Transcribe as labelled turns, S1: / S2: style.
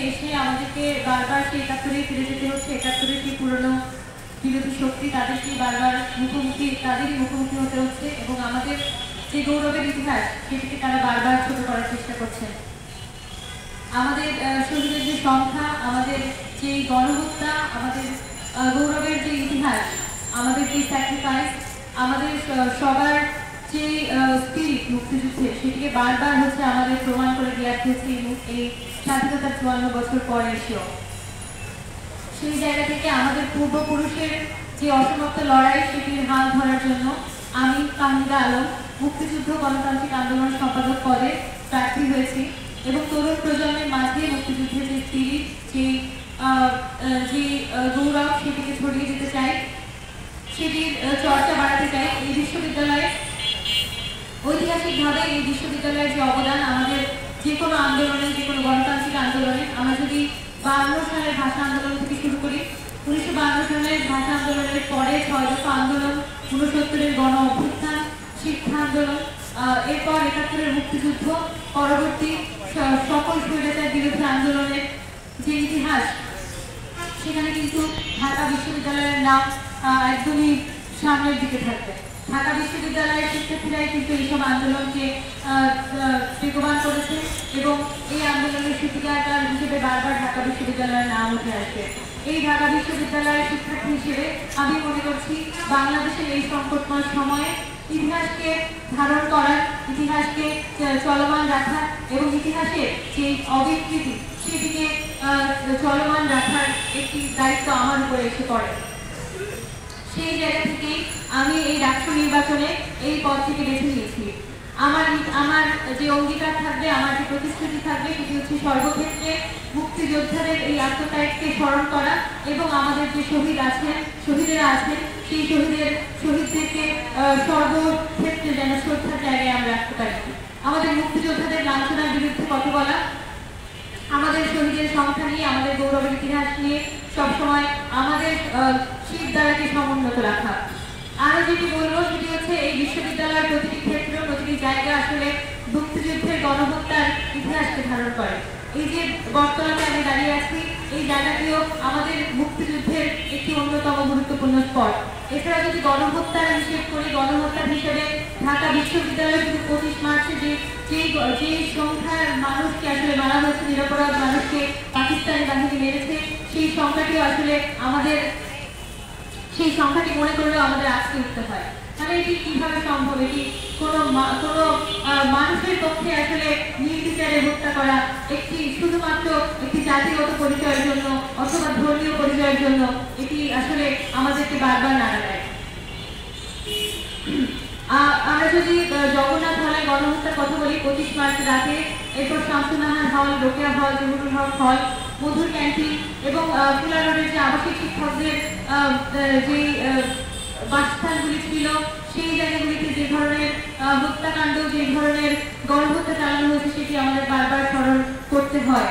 S1: এসে আমাদেরকে বারবার সেই ৭১-এই ফিরে যেতে হচ্ছে। ৭১-এর যে পুরনো বিরোধী শক্তি তাদেরকে বারবার তাদেরই মুখোমুখি হতে হচ্ছে এবং আমাদের যে গৌরবের ইতিহাস সেটিকে তারা বারবার ছোট করার চেষ্টা করছেন। আমাদের শহীদের যে সংখ্যা, আমাদের যে গণহত্যা, আমাদের গৌরবের যে ইতিহাস, আমাদের যে স্যাক্রিফাইস, আমাদের সবার যে স্পিরিট মুক্তিযুদ্ধে, সেটিকে বারবার হচ্ছে আমাদের প্রমাণ করে দিয়ে আসতেছি এই স্বাধীনতার ৫৪ বছর পরে এসেও। সেই জায়গা থেকে আমাদের পূর্বপুরুষের যে অসমাপ্ত লড়াই সেটির হাল ধরার জন্য আমি কাহিদা আলম মুক্তিযুদ্ধ গণতান্ত্রিক আন্দোলন সম্পাদক পদে প্রার্থী হয়েছি এবং তরুণ প্রজন্মের মাঝে মুক্তিযুদ্ধের যে স্পিরিট, যে গৌরব সেটিকে ছড়িয়ে দিতে চাই, সেটির চর্চা বাড়াতে চাই। এই বিশ্ববিদ্যালয়ে ঐতিহাসিকভাবে এই বিশ্ববিদ্যালয়ের যে অবদান, আমাদের যে কোনো আন্দোলনে, যে কোনো গণতান্ত্রিক আন্দোলনে, আমরা যদি ৫২ সালের ভাষা আন্দোলন থেকে শুরু করি, ১৯৫২ সালের ভাষা আন্দোলনের পরে ৬ দফা আন্দোলন, ৬৯-এর গণ অভ্যুত্থান, শিক্ষা আন্দোলন, এরপর ৭১-এর মুক্তিযুদ্ধ, পরবর্তী সকল স্বৈরাচার বিরোধী আন্দোলনের যে ইতিহাস, সেখানে কিন্তু ঢাকা বিশ্ববিদ্যালয়ের নাম একদমই সামনের দিকে থাকবে। ঢাকা বিশ্ববিদ্যালয়ের শিক্ষার্থীরাই কিন্তু এইসব আন্দোলনকে বেগবান করেছে এবং এই আন্দোলনের সূতিকাগার হিসেবে বারবার ঢাকা বিশ্ববিদ্যালয়ের নাম উঠে আসবে। এই ঢাকা বিশ্ববিদ্যালয়ের শিক্ষার্থী হিসেবে আমি মনে করছি বাংলাদেশের এই সংকটময় সময়ে ইতিহাসকে ধারণ করার, ইতিহাসকে চলমান রাখার এবং ইতিহাসের যে অবিকৃতি সেটিকে চলমান রাখার একটি দায়িত্ব আমার উপরে এসে পড়ে। সেই জায়গা থেকেই আমি এই রাষ্ট্র নির্বাচনে এই পদটিকে বেছে নিয়েছি। আমার যে অঙ্গীকার থাকবে, আমার যে প্রতিশ্রুতি থাকবে, সেটি হচ্ছে সর্বক্ষেত্রে মুক্তিযোদ্ধাদের এই আত্মত্যাগকে স্মরণ করা এবং আমাদের যে শহীদেরা আছেন সেই শহীদদেরকে সর্বক্ষেত্রে যেন শ্রদ্ধার জায়গায় আমরা রাখতে পারি। আমাদের মুক্তিযোদ্ধাদের লাঞ্ছনার বিরুদ্ধে কথা বলা, আমাদের শহীদের সংখ্যা নিয়ে, আমাদের গৌরবের ইতিহাস নিয়ে সবসময় আমাদের শিরদাঁড়াকে সমুন্নত রাখা। আরো যেটি বলবো সেটি হচ্ছে এই বিশ্ববিদ্যালয়ের প্রতিটি ক্ষেত্র, প্রতিটি জায়গা আসলে মুক্তিযুদ্ধের গণহত্যার ইতিহাসকে ধারণ করে। এই যে বর্তমানে আমি দাঁড়িয়ে আছি, এই জায়গাটিও আমাদের মুক্তিযুদ্ধের একটি অন্যতম গুরুত্বপূর্ণ স্পট। এছাড়া যদি গণহত্যার হিসেব করি, গণহত্যার হিসেবে ঢাকা বিশ্ববিদ্যালয়ে শুধু ২৫ মার্চে যে সংখ্যার মানুষকে আসলে মারা হয়েছে, নিরপরাধ মানুষকে পাকিস্তানি বাহিনী মেরেছে, সেই সংখ্যাটিও আসলে আমাদের, সেই সংখ্যাটি মনে করলেও আমাদের আজকে উঠতে হয়। তাহলে এটি কিভাবে সম্ভব? এটি কোনো মানুষের পক্ষে আসলে নির্বিচারে হত্যা করা শুধুমাত্র একটি জাতিগত পরিচয়ের জন্য অথবা ধর্মীয় পরিচয়ের জন্য, এটি আসলে আমাদেরকে বারবার নাড়া দেয়। আমরা যদি জগন্নাথ হলে গণহত্যার কথা বলি, ২৫ মার্চ রাতে, এরপর শামসুন্নাহার হল, রোকেয়া হল, জহুরুল হক হল, মধুর ক্যান্টিন এবং ফুলা রোডের যে আবাসিক শিক্ষকদের যে বাসস্থানগুলি ছিল, সেই জায়গাগুলিতে যে ধরনের হত্যাকাণ্ড, যে ধরনের গণহত্যা চালানো হয়েছে, সেটি আমাদের বারবার স্মরণ করতে হয়।